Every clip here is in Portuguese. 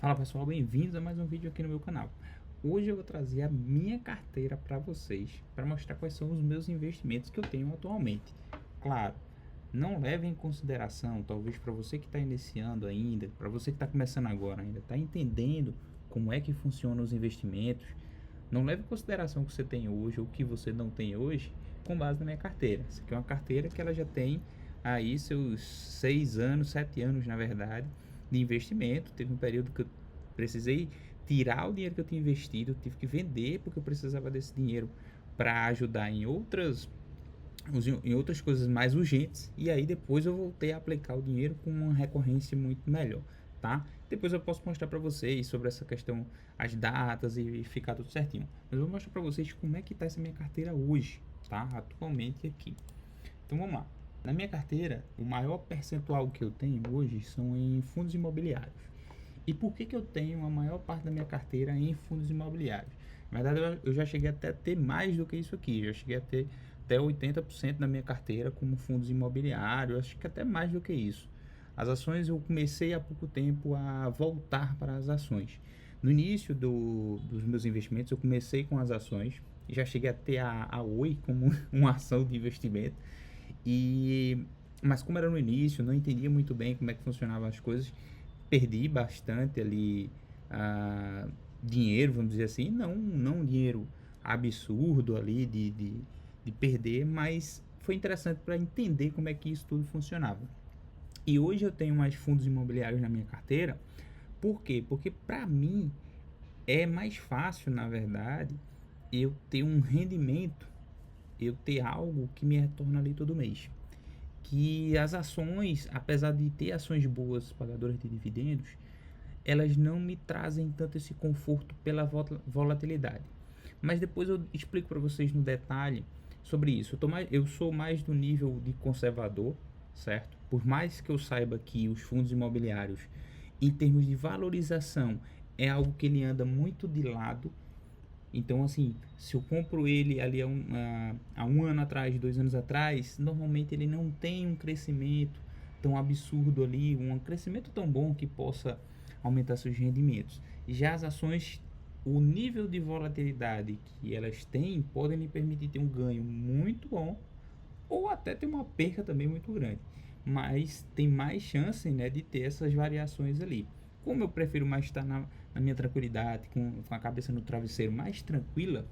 Fala pessoal, bem-vindos a mais um vídeo aqui no meu canal. Hoje eu vou trazer a minha carteira para vocês, para mostrar quais são os meus investimentos que eu tenho atualmente. Claro, não leve em consideração, talvez para você que está iniciando ainda, para você que está começando agora ainda, está entendendo como é que funcionam os investimentos, não leve em consideração o que você tem hoje ou o que você não tem hoje com base na minha carteira. Essa aqui é uma carteira que ela já tem aí seus 6 anos, 7 anos na verdade, de investimento. Teve um período que eu precisei tirar o dinheiro que eu tinha investido, eu tive que vender porque eu precisava desse dinheiro para ajudar em outras coisas mais urgentes, e aí depois eu voltei a aplicar o dinheiro com uma recorrência muito melhor, tá? Depois eu posso mostrar para vocês sobre essa questão, as datas e ficar tudo certinho. Mas eu vou mostrar para vocês como é que tá essa minha carteira hoje, tá? Atualmente aqui. Então vamos lá. Na minha carteira, o maior percentual que eu tenho hoje são em fundos imobiliários. E por que eu tenho a maior parte da minha carteira em fundos imobiliários? Na verdade, eu já cheguei até a ter mais do que isso aqui. Já cheguei a ter até 80% da minha carteira como fundos imobiliários. Acho que até mais do que isso. As ações eu comecei há pouco tempo a voltar para as ações. No início dos meus investimentos, eu comecei com as ações. Já cheguei a ter a Oi como uma ação de investimento. E, mas como era no início, não entendia muito bem como é que funcionavam as coisas, perdi bastante ali dinheiro, vamos dizer assim, não dinheiro absurdo ali de perder, mas foi interessante para entender como é que isso tudo funcionava. E hoje eu tenho mais fundos imobiliários na minha carteira, por quê? Porque para mim é mais fácil, na verdade, eu ter um rendimento, eu ter algo que me retorna ali todo mês. Que as ações, apesar de ter ações boas pagadoras de dividendos, elas não me trazem tanto esse conforto pela volatilidade. Mas depois eu explico para vocês no detalhe sobre isso. Eu sou mais do nível de conservador, certo? Por mais que eu saiba que os fundos imobiliários, em termos de valorização, é algo que ele anda muito de lado. Então, assim, se eu compro ele ali há um ano atrás, 2 anos atrás, normalmente ele não tem um crescimento tão absurdo ali, um crescimento tão bom que possa aumentar seus rendimentos. Já as ações, o nível de volatilidade que elas têm podem lhe permitir ter um ganho muito bom ou até ter uma perca também muito grande. Mas tem mais chance, né, de ter essas variações ali. Como eu prefiro mais estar na minha tranquilidade, com a cabeça no travesseiro mais tranquila,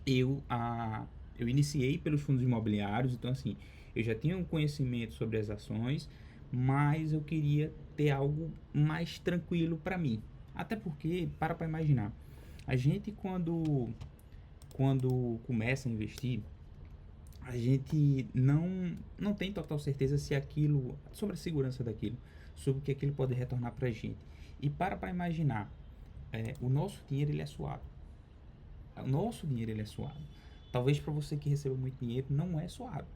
eu iniciei pelos fundos imobiliários. Então assim, eu já tinha um conhecimento sobre as ações, mas eu queria ter algo mais tranquilo para mim. Até porque, para imaginar, a gente quando começa a investir, a gente não tem total certeza se aquilo, sobre a segurança daquilo, sobre o que aquilo pode retornar para a gente. E para imaginar, o nosso dinheiro ele é suado. O nosso dinheiro ele é suado. Talvez para você que receba muito dinheiro não é suado,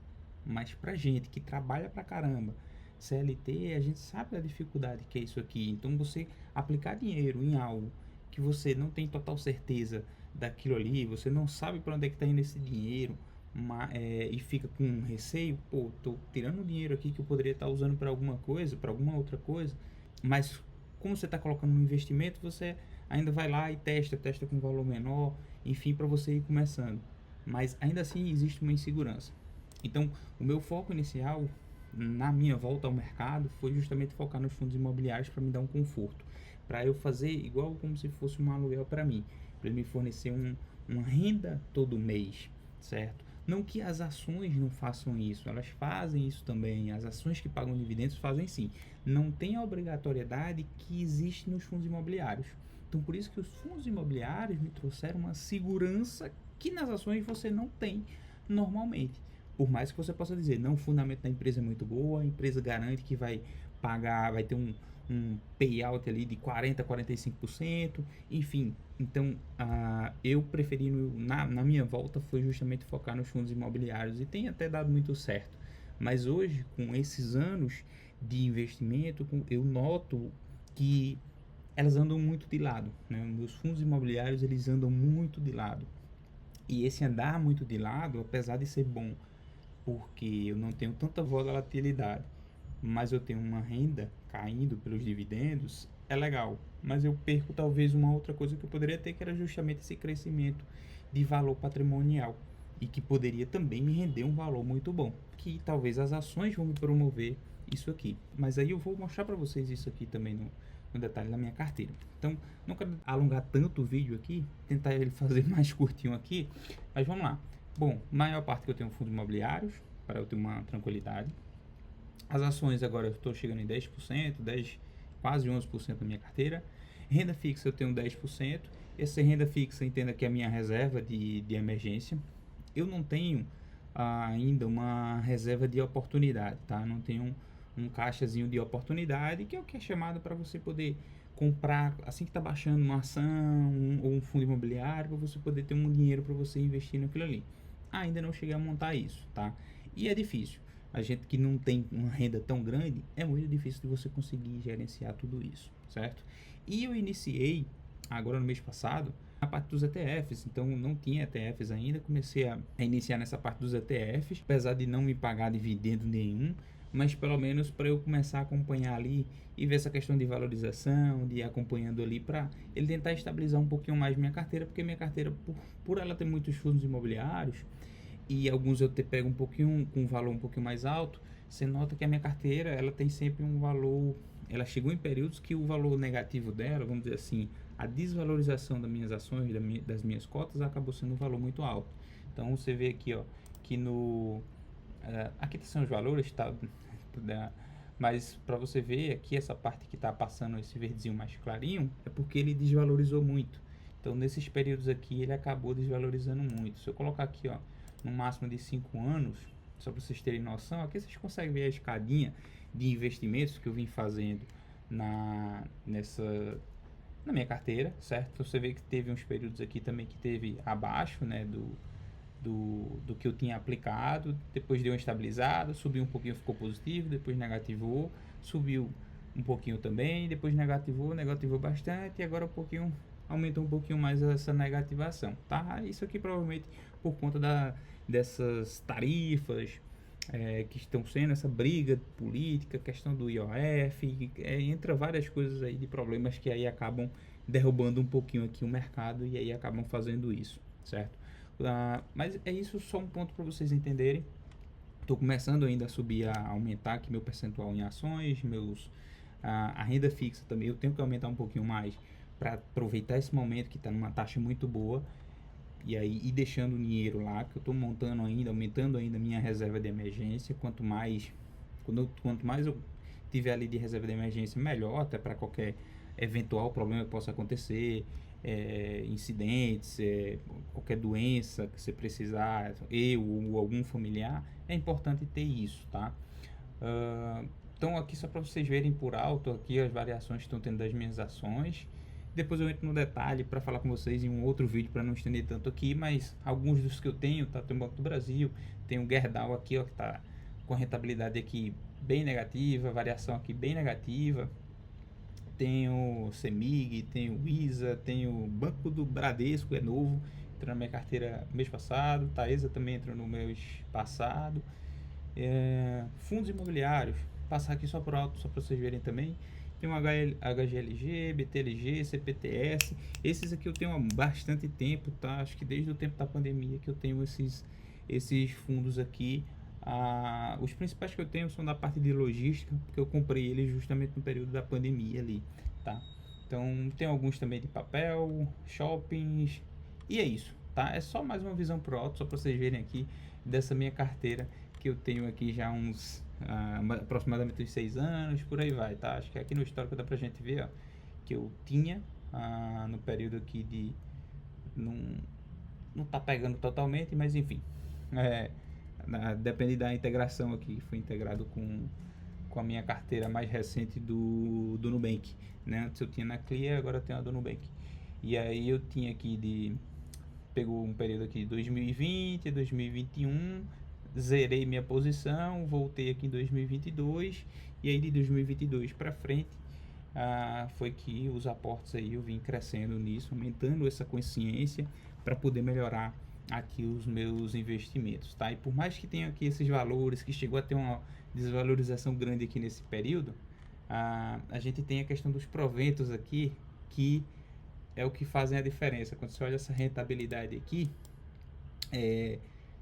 mas para gente que trabalha pra caramba, CLT, a gente sabe da dificuldade que é isso aqui. Então você aplicar dinheiro em algo que você não tem total certeza daquilo ali, você não sabe para onde é que está indo esse dinheiro, e fica com receio, pô, tô tirando dinheiro aqui que eu poderia estar usando para alguma coisa, para alguma outra coisa, mas como você está colocando no investimento, você ainda vai lá e testa com um valor menor, enfim, para você ir começando. Mas ainda assim existe uma insegurança. Então, o meu foco inicial na minha volta ao mercado foi justamente focar nos fundos imobiliários para me dar um conforto, para eu fazer igual como se fosse um aluguel para mim, para me fornecer uma renda todo mês, certo? Não que as ações não façam isso, elas fazem isso também. As ações que pagam dividendos fazem sim. Não tem a obrigatoriedade que existe nos fundos imobiliários. Então, por isso que os fundos imobiliários me trouxeram uma segurança que nas ações você não tem normalmente. Por mais que você possa dizer, não, o fundamento da empresa é muito boa, a empresa garante que vai pagar, vai ter um payout ali de 40, 45%, enfim. Então, eu preferi, na minha volta, foi justamente focar nos fundos imobiliários e tem até dado muito certo. Mas hoje, com esses anos de investimento, eu noto que elas andam muito de lado, né? Meus fundos imobiliários, eles andam muito de lado. E esse andar muito de lado, apesar de ser bom, porque eu não tenho tanta volatilidade, mas eu tenho uma renda caindo pelos dividendos, é legal, mas eu perco talvez uma outra coisa que eu poderia ter, que era justamente esse crescimento de valor patrimonial e que poderia também me render um valor muito bom, que talvez as ações vão me promover isso aqui. Mas aí eu vou mostrar para vocês isso aqui também no detalhe da minha carteira. Então, não quero alongar tanto o vídeo aqui, tentar ele fazer mais curtinho aqui, mas vamos lá. Bom, maior parte que eu tenho fundos imobiliários, para eu ter uma tranquilidade. As ações agora eu estou chegando em 10%, 10, quase 11% da minha carteira. Renda fixa eu tenho 10%. Essa renda fixa, entenda que é a minha reserva de emergência. Eu não tenho ainda uma reserva de oportunidade, tá? Não tenho um caixazinho de oportunidade, que é o que é chamado para você poder comprar, assim que está baixando uma ação ou um fundo imobiliário, para você poder ter um dinheiro para você investir naquilo ali. Ainda não cheguei a montar isso, tá? E é difícil. A gente que não tem uma renda tão grande, é muito difícil de você conseguir gerenciar tudo isso, certo? E eu iniciei, agora no mês passado, a parte dos ETFs, então não tinha ETFs ainda, comecei a iniciar nessa parte dos ETFs, apesar de não me pagar dividendo nenhum, mas pelo menos para eu começar a acompanhar ali e ver essa questão de valorização, de ir acompanhando ali para ele tentar estabilizar um pouquinho mais minha carteira, porque minha carteira, por ela ter muitos fundos imobiliários e alguns eu te pego um pouquinho com um valor um pouquinho mais alto, você nota que a minha carteira ela tem sempre um valor, ela chegou em períodos que o valor negativo dela, vamos dizer assim, a desvalorização das minhas ações, das minhas cotas, acabou sendo um valor muito alto. Então você vê aqui, ó, que no aqui são os valores, tá? Mas para você ver aqui, essa parte que está passando esse verdezinho mais clarinho, é porque ele desvalorizou muito. Então nesses períodos aqui ele acabou desvalorizando muito. Se eu colocar aqui, ó, no máximo de 5 anos, só para vocês terem noção, aqui vocês conseguem ver a escadinha de investimentos que eu vim fazendo na minha carteira, certo? Você vê que teve uns períodos aqui também que teve abaixo, né, do que eu tinha aplicado, depois deu uma estabilizada, subiu um pouquinho, ficou positivo, depois negativou, subiu um pouquinho também, depois negativou bastante, e agora um pouquinho, aumentou um pouquinho mais essa negativação, tá? Isso aqui provavelmente por conta dessas tarifas que estão sendo, essa briga política, questão do IOF, entra várias coisas aí de problemas que aí acabam derrubando um pouquinho aqui o mercado e aí acabam fazendo isso, certo? Mas é isso, só um ponto para vocês entenderem. Estou começando ainda a subir, a aumentar aqui meu percentual em ações, a renda fixa também. Eu tenho que aumentar um pouquinho mais para aproveitar esse momento que está numa taxa muito boa e aí ir deixando o dinheiro lá, que eu estou montando ainda, aumentando ainda a minha reserva de emergência. Quanto mais eu tiver ali de reserva de emergência, melhor, até para qualquer eventual problema que possa acontecer, incidentes, qualquer doença que você precisar, eu ou algum familiar, é importante ter isso, tá? Então aqui só para vocês verem por alto aqui as variações que estão tendo das minhas ações. Depois eu entro no detalhe para falar com vocês em um outro vídeo para não estender tanto aqui, mas alguns dos que eu tenho, tá? Tem o Banco do Brasil, tem o Gerdau aqui, ó, que tá com a rentabilidade aqui bem negativa, variação aqui bem negativa. Tem o CEMIG, tem o ISA, tem o Banco do Bradesco, é novo, entrou na minha carteira mês passado, Taesa também entrou no mês passado. Fundos imobiliários, passar aqui só por alto, só para vocês verem também. Tem o HGLG, BTLG, CPTS. Esses aqui eu tenho há bastante tempo, tá? Acho que desde o tempo da pandemia que eu tenho esses fundos aqui. Os principais que eu tenho são da parte de logística, porque eu comprei eles justamente no período da pandemia ali, tá? Então tem alguns também de papel, shoppings, e é isso, tá? É só mais uma visão pro alto, só para vocês verem aqui dessa minha carteira que eu tenho aqui já uns aproximadamente uns 6 anos, por aí vai, tá? Acho que aqui no histórico dá pra gente ver, ó, que eu tinha no período aqui de não tá pegando totalmente, mas enfim, depende da integração aqui, foi integrado com a minha carteira mais recente do Nubank, né? Antes eu tinha na Clear, agora eu tenho a do Nubank. E aí eu tinha aqui pegou um período aqui de 2020, 2021, zerei minha posição, voltei aqui em 2022 e aí de 2022 para frente foi que os aportes aí eu vim crescendo nisso, aumentando essa consciência para poder melhorar aqui os meus investimentos, tá? E por mais que tenha aqui esses valores, que chegou a ter uma desvalorização grande aqui nesse período, a gente tem a questão dos proventos aqui, que é o que fazem a diferença. Quando você olha essa rentabilidade aqui,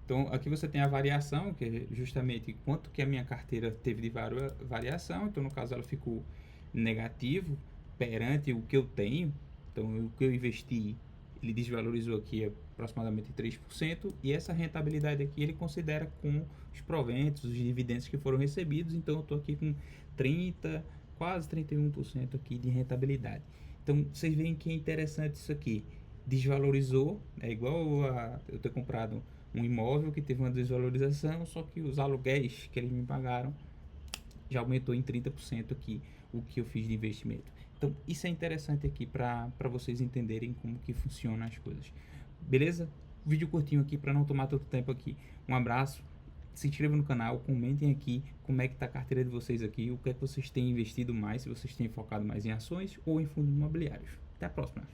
então aqui você tem a variação, que é justamente quanto que a minha carteira teve de variação. Então no caso ela ficou negativo perante o que eu tenho. Então o que eu investi, ele desvalorizou aqui aproximadamente 3%, e essa rentabilidade aqui ele considera com os proventos, os dividendos que foram recebidos. Então eu estou aqui com 30, quase 31% aqui de rentabilidade. Então vocês veem que é interessante isso aqui. Desvalorizou, é igual a eu ter comprado um imóvel que teve uma desvalorização, só que os aluguéis que eles me pagaram já aumentou em 30% aqui o que eu fiz de investimento. Então isso é interessante aqui para vocês entenderem como que funcionam as coisas. Beleza? Vídeo curtinho aqui para não tomar tanto tempo aqui. Um abraço. Se inscrevam no canal, comentem aqui como é que está a carteira de vocês aqui, o que é que vocês têm investido mais, se vocês têm focado mais em ações ou em fundos imobiliários. Até a próxima!